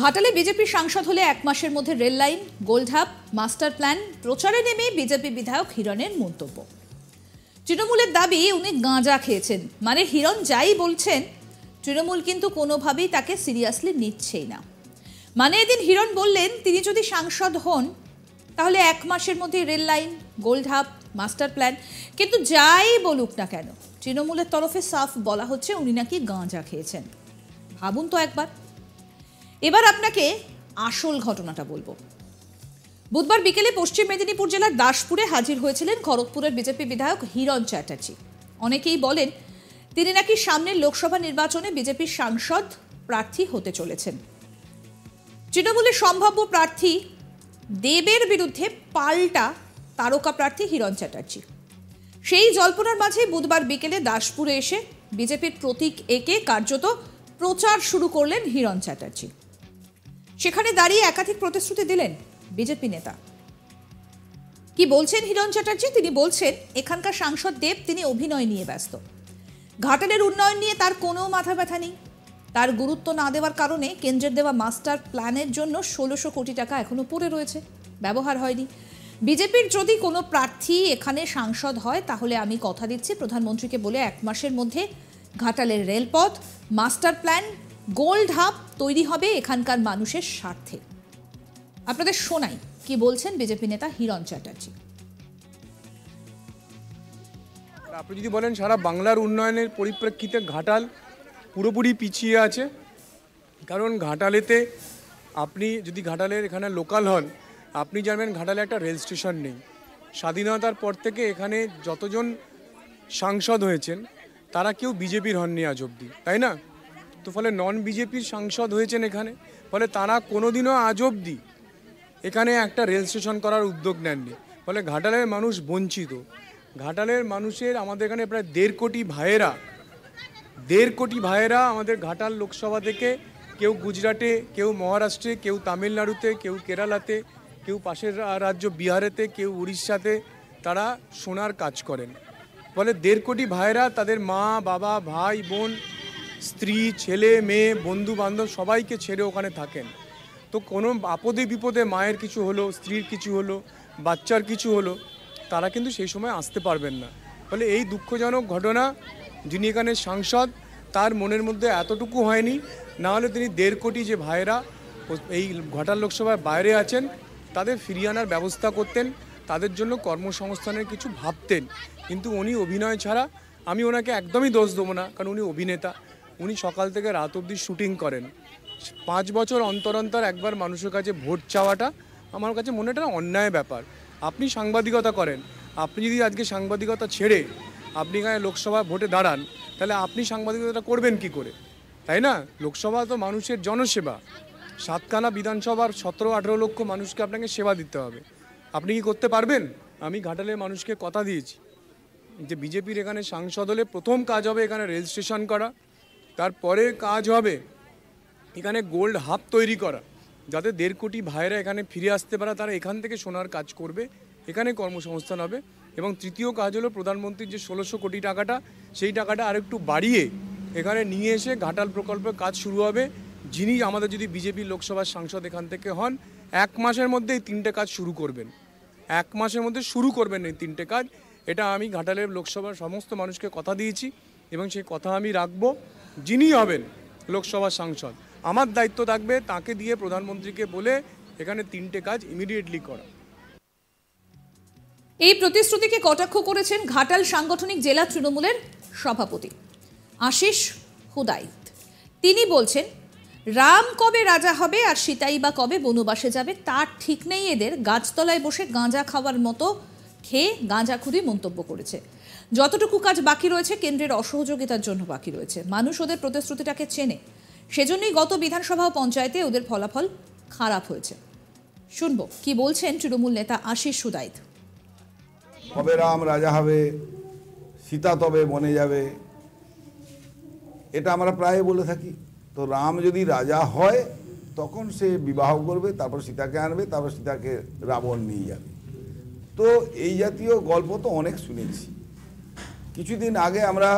ঘাটালে বিজেপি সাংসদ হলে 1 মাসের মধ্যে রেল লাইন, গোলঢাপ, মাস্টার প্ল্যান প্রচারে নেমে বিজেপি বিধায়ক হিরণের মন্তব্য। তৃণমূলের দাবি উনি গাঁজা খেয়েছেন, মানে হিরণ যাই বলছেন তৃণমূল কিন্তু কোনোভাবেই তাকে সিরিয়াসলি নিচ্ছেই না। মানে এদিন হিরণ বললেন তিনি যদি সাংসদ হন তাহলে 1 মাসের মধ্যে রেল লাইন, গোলঢাপ, মাস্টার প্ল্যান, কিন্তু যাই বলুক না কেন তৃণমূলের তরফে সাফ বলা হচ্ছে উনি নাকি গাঁজা খেয়েছেন। ভাবুন তো একবার। এবার আপনাকে আসল ঘটনাটা বলবো। বুধবার বিকেলে পশ্চিম মেদিনীপুর জেলার দাসপুরে হাজির হয়েছিলেন খড়গপুরের বিজেপি বিধায়ক হিরণ চ্যাটার্জি। অনেকেই বলেন তিনি নাকি সামনের লোকসভা নির্বাচনে বিজেপির সাংসদ প্রার্থী হতে চলেছেন। তৃণমূলের সম্ভাব্য প্রার্থী দেবের বিরুদ্ধে পাল্টা তারকা প্রার্থী হিরণ চ্যাটার্জি। সেই জল্পনার মাঝে বুধবার বিকেলে দাসপুরে এসে বিজেপির প্রতীক একে কার্যত প্রচার শুরু করলেন হিরণ চ্যাটার্জি। সেখানে দাঁড়িয়ে একাধিক প্রতিশ্রুতি দিলেন বিজেপি নেতা। কি বলছেন হিরণ চ্যাটার্জি? তিনি বলছেন এখানকার সাংসদ দেব তিনি অভিনয় নিয়ে ব্যস্ত। ঘাটালের উন্নয়ন নিয়ে তার কোনো মাথা ব্যথা নেই। তার গুরুত্ব না দেওয়ার কারণে কেন্দ্রের দেওয়া মাস্টার প্ল্যানের জন্য 1600 কোটি টাকা এখনো পড়ে রয়েছে, ব্যবহার হয়নি। বিজেপির যদি কোনো প্রার্থী এখানে সাংসদ হয় তাহলে আমি কথা দিচ্ছি প্রধানমন্ত্রীকে বলে 1 মাসের মধ্যে ঘাটালের রেলপথ, মাস্টার প্ল্যান, গোলঢাপ তৈরি হবে এখানকার মানুষের স্বার্থে। আপনাদের শোনাই কি বলছেন বিজেপি নেতা হিরণ চ্যাটার্জি। আপনি যদি বলেন সারা বাংলার উন্নয়নের পরিপ্রেক্ষিতে ঘাটাল পুরোপুরি পিছিয়ে আছে, কারণ ঘাটালেতে আপনি যদি ঘাটালের এখানে লোকাল হন আপনি জানবেন ঘাটালে একটা রেল স্টেশন নেই। স্বাধীনতার পর থেকে এখানে যতজন সাংসদ হয়েছেন তারা কেউ বিজেপির হননি আজ অবধি, তাই না? তো ফলে নন বিজেপির সাংসদ হয়েছেন এখানে, ফলে তারা কোনোদিনও আজ অবধি এখানে একটা রেল স্টেশন করার উদ্যোগ নেননি। ফলে ঘাটালের মানুষ বঞ্চিত। ঘাটালের মানুষের আমাদের এখানে প্রায় 1.5 কোটি ভাইয়েরা আমাদের ঘাটাল লোকসভা থেকে কেউ গুজরাটে, কেউ মহারাষ্ট্রে, কেউ তামিলনাড়ুতে, কেউ কেরালাতে, কেউ পাশের রাজ্য বিহারেতে, কেউ উড়িষ্যাতে তারা সোনার কাজ করেন। ফলে 1.5 কোটি ভাইয়েরা তাদের মা, বাবা, ভাই, বোন, স্ত্রী, ছেলে, মেয়ে, বন্ধু বান্ধব সবাইকে ছেড়ে ওখানে থাকেন। তো কোনো আপদে বিপদে মায়ের কিছু হলো, স্ত্রীর কিছু হলো, বাচ্চার কিছু হলো, তারা কিন্তু সেই সময় আসতে পারবেন না। ফলে এই দুঃখজনক ঘটনা যিনি এখানে সাংসদ তার মনের মধ্যে এতটুকু হয়নি, না হলে তিনি 1.5 কোটি যে ভাইয়েরা এই ঘাটাল লোকসভার বাইরে আছেন তাদের ফিরিয়ে আনার ব্যবস্থা করতেন, তাদের জন্য কর্মসংস্থানের কিছু ভাবতেন। কিন্তু উনি অভিনয় ছাড়া, আমি ওনাকে একদমই দোষ দেবো না, কারণ উনি অভিনেতা, উনি সকাল থেকে রাত অবধি শুটিং করেন। 5 বছর অন্তর অন্তর একবার মানুষের কাছে ভোট চাওয়াটা আমার কাছে মনে একটা অন্যায় ব্যাপার। আপনি সাংবাদিকতা করেন, আপনি যদি আজকে সাংবাদিকতা ছেড়ে আপনি এখানে লোকসভা ভোটে দাঁড়ান তাহলে আপনি সাংবাদিকতা করবেন কি করে, তাই না? লোকসভা তো মানুষের জনসেবা। 7খানা বিধানসভার 17-18 লক্ষ মানুষকে আপনাকে সেবা দিতে হবে। আপনি কি করতে পারবেন? আমি ঘাটালের মানুষকে কথা দিয়েছি যে বিজেপির এখানে সাংসদ হলে প্রথম কাজ হবে এখানে রেল স্টেশন করা, তারপরে কাজ হবে এখানে গোল্ড হাব তৈরি করা, যাতে 1.5 কোটি ভাইয়েরা এখানে ফিরে আসতে পারে, তারা এখান থেকে সোনার কাজ করবে, এখানে কর্মসংস্থান হবে। এবং তৃতীয় কাজ হলো প্রধানমন্ত্রীর যে 1600 কোটি টাকাটা, সেই টাকাটা আরেকটু বাড়িয়ে এখানে নিয়ে এসে ঘাটাল প্রকল্পের কাজ শুরু হবে। যিনি আমাদের যদি বিজেপির লোকসভার সাংসদ এখান থেকে হন 1 মাসের মধ্যে এই 3টে কাজ শুরু করবেন। 1 মাসের মধ্যে শুরু করবেন এই 3টে কাজ। এটা আমি ঘাটালের লোকসভার সমস্ত মানুষকে কথা দিয়েছি এবং সেই কথা আমি রাখবো। যিনি হবেন লোকসভার সাংসদ আমার দায়িত্ব থাকবে তাকে দিয়ে প্রধানমন্ত্রীকে বলে এখানে 3টে কাজ ইমিডিয়েটলি করা। এই প্রতিশ্রুতিকে কটাক্ষ করেছেন ঘাটাল সাংগঠনিক জেলা তৃণমূলের সভাপতি আশিস হুদাইত। তিনি বলছেন রাম কবে রাজা হবে আর সীতাই বা কবে বনবাসে যাবে তার ঠিক নেই এদের। গাছতলায় বসে গাঁজা খাওয়ার মতো খেয়ে গাঁজাখুরি মন্তব্য করেছে। যতটুকু কাজ বাকি রয়েছে কেন্দ্রের অসহযোগিতার জন্য বাকি রয়েছে। মানুষ ওদের প্রতিশ্রুতিটাকে চেনে, সেজন্যই গত বিধানসভা ও পঞ্চায়েতে ওদের ফলাফল খারাপ হয়েছে। শুনবো কি বলছেন তৃণমূল নেতা আশিস হুদাইত। কবে রাম রাজা হবে, সীতা তবে বনে যাবে, এটা আমরা প্রায় বলে থাকি। তো রাম যদি রাজা হয় তখন সে বিবাহ করবে, তারপর সীতাকে আনবে, তারপর সীতাকে রাবণ নিয়ে যাবে। তো এই জাতীয় গল্প তো অনেক শুনেছি। কিছুদিন আগে আমরা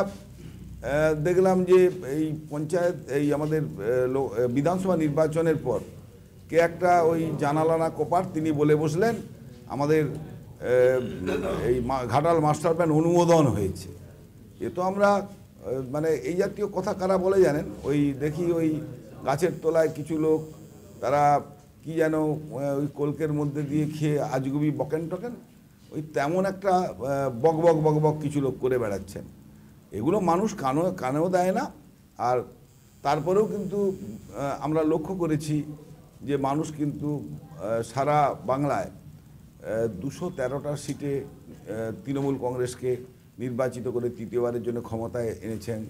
দেখলাম যে এই পঞ্চায়েত এই আমাদের বিধানসভা নির্বাচনের পর কে একটা ওই জানালানা কোপার তিনি বলে বসলেন আমাদের এই ঘাটাল মাস্টার প্ল্যান অনুমোদন হয়েছে। এ তো আমরা মানে এই জাতীয় কথা কারা বলে জানেন, ওই দেখি ওই গাছের তলায় কিছু লোক তারা কি যেন ওই কলকের মধ্যে দিয়ে খেয়ে আজগুবি বকেন টকেন, ওই তেমন একটা বক বক কিছু লোক করে বেড়াচ্ছেন। এগুলো মানুষ কানেও দেয় না। আর তারপরেও কিন্তু আমরা লক্ষ্য করেছি যে মানুষ কিন্তু সারা বাংলায় 213টা সিটে তৃণমূল কংগ্রেসকে নির্বাচিত করে তৃতীয়বারের জন্য ক্ষমতায় এনেছেন।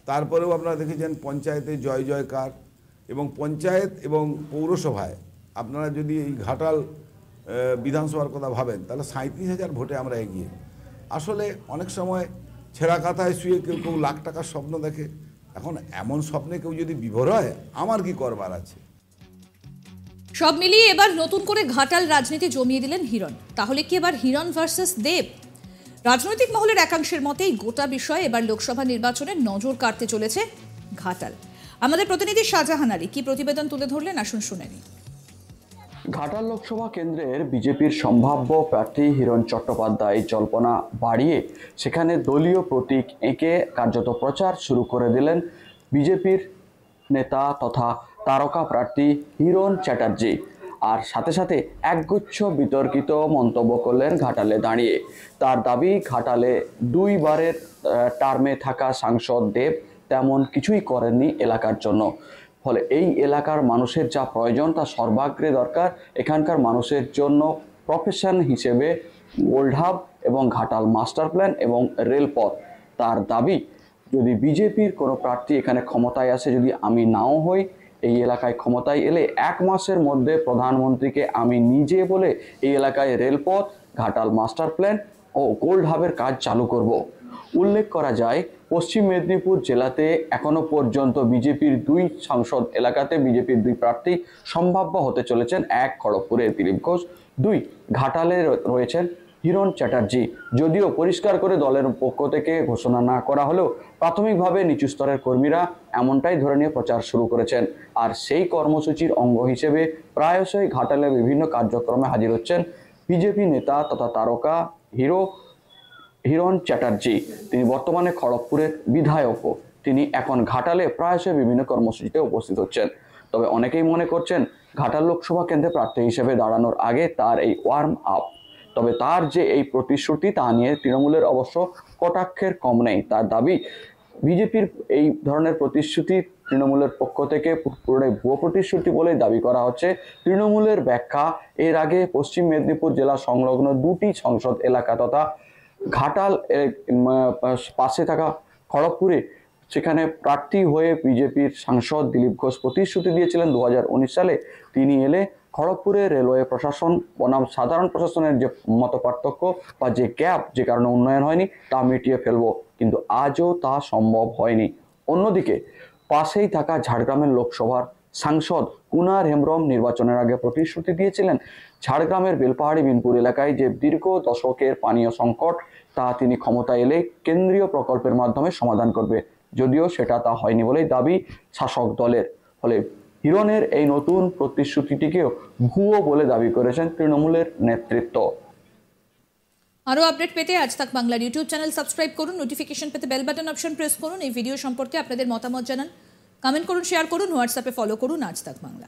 তারপরেও আপনারা দেখেছেন পঞ্চায়েতে জয় জয়কার, এবং পঞ্চায়েত এবং পৌরসভায় আপনারা যদি এই ঘাটাল বিধানসভার কথা ভাবেন তাহলে 37,000 ভোটে আমরা এগিয়ে। আসলে অনেক সময় ছেঁড়া কাঁথায় শুয়ে কেউ কেউ লাখ টাকার স্বপ্ন দেখে, এখন এমন স্বপ্নে কেউ যদি বিভোর হয় আমার কি করবার আছে। সব মিলিয়ে এবার নতুন করে ঘাটাল রাজনীতি জমিয়ে দিলেন হিরণ। তাহলে কি এবার হিরণ ভার্সেস দেব? রাজনৈতিক মহলের একাংশের মতে এই গোটা বিষয়ে এবার লোকসভা নির্বাচনে নজর কাটতে চলেছে ঘাটাল। আমাদের প্রতিনিধি শাহজাহান আলী কি প্রতিবেদন তুলে ধরলেন, আসুন শুনে নিই। ঘাটাল লোকসভা কেন্দ্রের বিজেপির সম্ভাব্য প্রার্থী হিরণ চট্টোপাধ্যায় জল্পনা বাড়িয়ে সেখানে দলীয় প্রতীক এঁকে কার্যত প্রচার শুরু করে দিলেন বিজেপির নেতা তথা তারকা প্রার্থী হিরণ চ্যাটার্জি। আর সাথে সাথে একগুচ্ছ বিতর্কিত মন্তব্য করলেন ঘাটালে দাঁড়িয়ে। তার দাবি ঘাটালে 2 বারের টার্মে থাকা সাংসদ দেব তেমন কিছুই করেননি এলাকার জন্য। ফলে এই এলাকার মানুষের যা প্রয়োজন তা সর্বাগ্রে দরকার। এখানকার মানুষের জন্য প্রফেশন হিসেবে গোল্ডহাব এবং ঘাটাল মাস্টার প্ল্যান এবং রেলপথ। তার দাবি যদি বিজেপির কোনো প্রার্থী এখানে ক্ষমতায় আসে, যদি আমি নাও হই, এই এলাকায় ক্ষমতায় এলে 1 মাসের মধ্যে প্রধানমন্ত্রীকে আমি নিজে বলে এই এলাকায় রেলপথ, ঘাটাল মাস্টার প্ল্যান ও গোল্ডহাবের কাজ চালু করব। উল্লেখ করা যায় পশ্চিম মেদিনীপুর জেলাতে এখনো পর্যন্ত বিজেপির 2 সাংসদ এলাকাতে বিজেপির 2 প্রার্থী সম্ভাব্য হতে চলেছেন। 1 খড়গপুরের দিলীপ ঘোষ, 2 ঘাটালে রয়েছেন হিরণ চ্যাটার্জি। যদিও পরিষ্কার করে দলের পক্ষ থেকে ঘোষণা না করা হলেও প্রাথমিকভাবে নিচু স্তরের কর্মীরা এমনটাই ধরে নিয়ে প্রচার শুরু করেছেন। আর সেই কর্মসূচির অঙ্গ হিসেবে প্রায়শই ঘাটালে বিভিন্ন কার্যক্রমে হাজির হচ্ছেন বিজেপি নেতা তথা তারকা হিরণ চ্যাটার্জি। তিনি বর্তমানে খড়গপুরের বিধায়কও। তিনি এখন ঘাটালে প্রায়শই বিভিন্ন কর্মসূচিতে উপস্থিত হচ্ছেন। তবে অনেকেই মনে করছেন ঘাটাল লোকসভা কেন্দ্রে প্রার্থী হিসেবে দাঁড়ানোর আগে তার এই ওয়ার্ম আপ। তবে তার যে এই প্রতিশ্রুতি তা নিয়ে তৃণমূলের অবশ্য কটাক্ষের কম নেই। তার দাবি বিজেপির এই ধরনের প্রতিশ্রুতি তৃণমূলের পক্ষ থেকে পুরোটাই ভুয়ো প্রতিশ্রুতি বলেই দাবি করা হচ্ছে। তৃণমূলের ব্যাখ্যা, এর আগে পশ্চিম মেদিনীপুর জেলা সংলগ্ন 2টি সংসদ এলাকা তথা ঘাটাল পাশে থাকা খড়গপুরে সেখানে প্রার্থী হয়ে বিজেপির সাংসদ দিলীপ ঘোষ প্রতিশ্রুতি দিয়েছিলেন 2019 সালে। তিনি এলে খড়গপুরে রেলওয়ে প্রশাসন বনাম সাধারণ প্রশাসনের যে মত পার্থক্য বা যে গ্যাপ, যে কারণে উন্নয়ন হয়নি, তা মিটিয়ে ফেলবো, কিন্তু আজও তা সম্ভব হয়নি। অন্যদিকে পাশেই থাকা ঝাড়গ্রামের লোকসভার সাংসদ কুনার হেমব্রম নির্বাচনের আগে প্রতিশ্রুতি দিয়েছিলেন ঝাড়গ্রামের বেলপাহাড়ি বিনপুর এলাকায় যে দীর্ঘ দশকের পানীয় সংকট তা তিনি ক্ষমতা এলে কেন্দ্রীয় প্রকল্পের মাধ্যমে সমাধান করবে। যদিও সেটা তা হয়নি বলেই দাবি শাসক দলের। ফলে হিরণের এই নতুন প্রতিশ্রুতিটিকেও ভুয়ো বলে দাবি করেছেন তৃণমূলের নেতৃত্ব। আরও আপডেট পেতে আজ তাক বাংলার ইউটিউব চ্যানেল সাবস্ক্রাইব করুন, নোটিফিকেশন পেতে বেল বাটন অপশন প্রেস করুন। এই ভিডিও সম্পর্কে আপনাদের মতামত জানান, কমেন্ট করুন, শেয়ার করুন, হোয়াটসঅ্যাপে ফলো করুন আজ তাক বাংলা।